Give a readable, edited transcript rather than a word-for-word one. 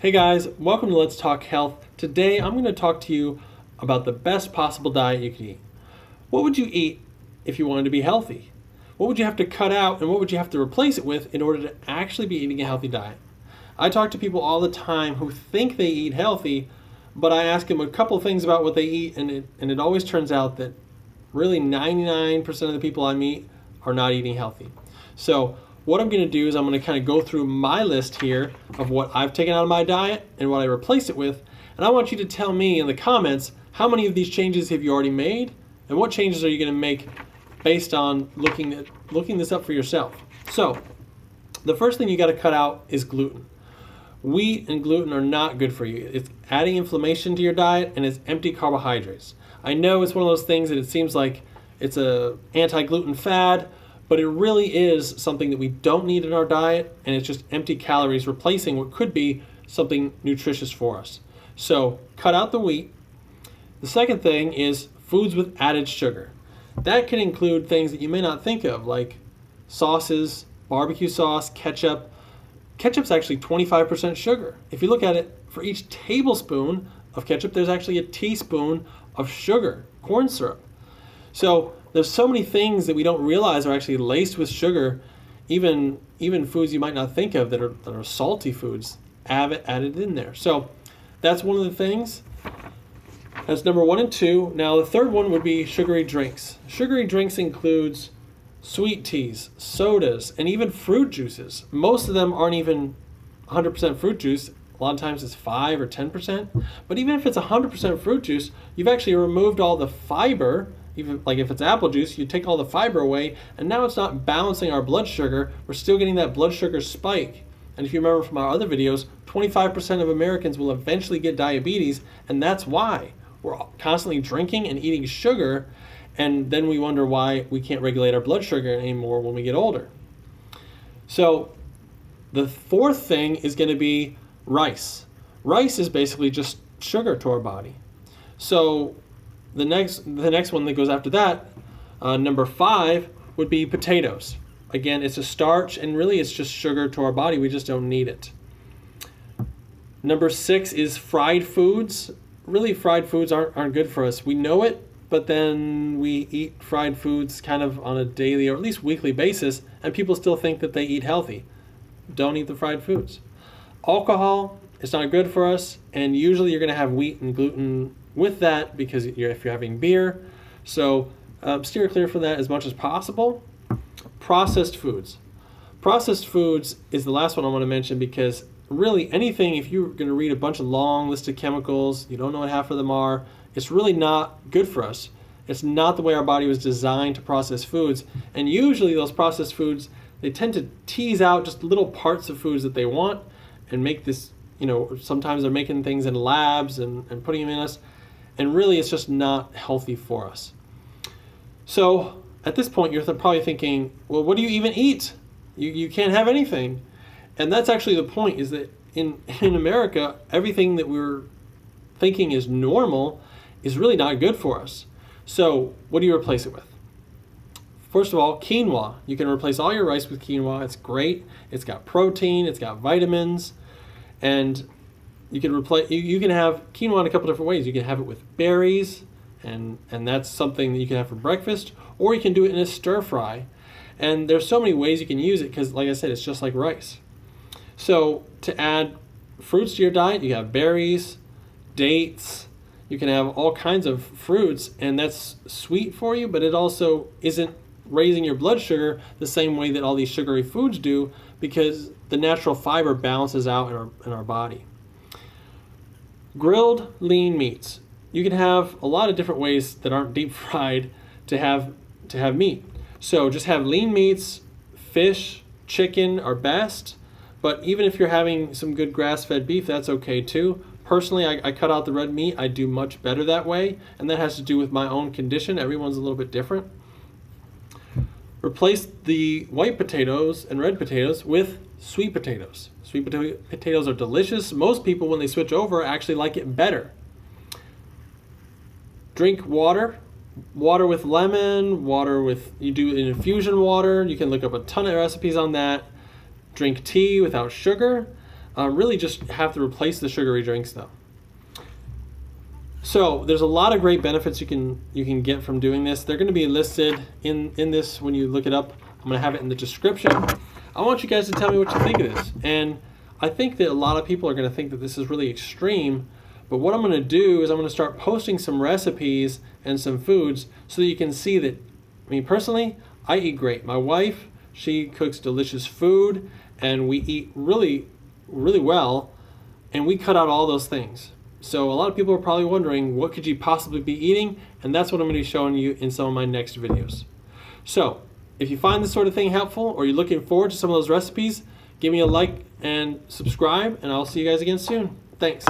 Hey guys, welcome to Let's Talk Health. Today I'm going to talk to you about the best possible diet you can eat. What would you eat if you wanted to be healthy? What would you have to cut out and what would you have to replace it with in order to actually be eating a healthy diet? I talk to people all the time who think they eat healthy, but I ask them a couple of things about what they eat and it always turns out that really 99% of the people I meet are not eating healthy. So what I'm going to do is I'm going to kind of go through my list here of what I've taken out of my diet and what I replaced it with. And I want you to tell me in the comments how many of these changes have you already made and what changes are you going to make based on looking this up for yourself. So the first thing you got to cut out is gluten. Wheat and gluten are not good for you. It's adding inflammation to your diet and it's empty carbohydrates. I know it's one of those things that it seems like it's a anti-gluten fad, but it really is something that we don't need in our diet, and it's just empty calories replacing what could be something nutritious for us. So cut out the wheat. The second thing is foods with added sugar. That can include things that you may not think of, like sauces, barbecue sauce, ketchup. Ketchup's actually 25% sugar. If you look at it, for each tablespoon of ketchup, there's actually a teaspoon of sugar, corn syrup. So there's so many things that we don't realize are actually laced with sugar, even foods you might not think of that are salty foods added in there. So that's one of the things. That's number 1 and 2. Now the third one would be sugary drinks. Sugary drinks includes sweet teas, sodas, and even fruit juices. Most of them aren't even 100% fruit juice. A lot of times it's 5 or 10%. But even if it's 100% fruit juice, you've actually removed all the fiber. Even like if it's apple juice, you take all the fiber away, and now it's not balancing our blood sugar. We're still getting that blood sugar spike. And if you remember from our other videos, 25% of Americans will eventually get diabetes, and that's why we're constantly drinking and eating sugar, and then we wonder why we can't regulate our blood sugar anymore when we get older. So the fourth thing is going to be rice. Rice is basically just sugar to our body. So the next one that goes after that, number 5, would be potatoes. Again, it's a starch, and really it's just sugar to our body. We just don't need it. Number 6 is fried foods. Really, fried foods aren't good for us. We know it, but then we eat fried foods kind of on a daily or at least weekly basis, and people still think that they eat healthy. Don't eat the fried foods. Alcohol is not good for us, and usually you're going to have wheat and gluten with that because if you're having beer. So steer clear from that as much as possible. Processed foods. Processed foods is the last one I want to mention because really anything, if you're going to read a bunch of long list of chemicals, you don't know what half of them are, it's really not good for us. It's not the way our body was designed to process foods. And usually those processed foods, they tend to tease out just little parts of foods that they want and make this, sometimes they're making things in labs and putting them in us. And really, it's just not healthy for us. So at this point, you're probably thinking, well, what do you even eat? You can't have anything. And that's actually the point, is that in America, everything that we're thinking is normal is really not good for us. So what do you replace it with? First of all, quinoa. You can replace all your rice with quinoa. It's great. It's got protein. It's got vitamins. And you can have quinoa in a couple different ways. You can have it with berries, and that's something that you can have for breakfast, or you can do it in a stir fry. And there's so many ways you can use it because, like I said, it's just like rice. So to add fruits to your diet, you have berries, dates. You can have all kinds of fruits, and that's sweet for you, but it also isn't raising your blood sugar the same way that all these sugary foods do because the natural fiber balances out in our body. Grilled lean meats. You can have a lot of different ways that aren't deep fried to have meat. So just have lean meats. Fish, chicken are best, but even if you're having some good grass-fed beef, that's okay too. Personally, I cut out the red meat. I do much better that way, and that has to do with my own condition. Everyone's a little bit different. Replace the white potatoes and red potatoes with sweet potatoes. Sweet potatoes are delicious. Most people, when they switch over, actually like it better. Drink water. Water with lemon, you do an infusion water. You can look up a ton of recipes on that. Drink tea without sugar. really just have to replace the sugary drinks though. So there's a lot of great benefits you can get from doing this. They're going to be listed in this when you look it up. I'm going to have it in the description. I want you guys to tell me what you think of this. And I think that a lot of people are going to think that this is really extreme, but what I'm going to do is I'm going to start posting some recipes and some foods so that you can see that, I mean, personally, I eat great. My wife, she cooks delicious food, and we eat really, really well, and we cut out all those things. So a lot of people are probably wondering, what could you possibly be eating? And that's what I'm going to be showing you in some of my next videos. So if you find this sort of thing helpful, or you're looking forward to some of those recipes, give me a like and subscribe, and I'll see you guys again soon. Thanks.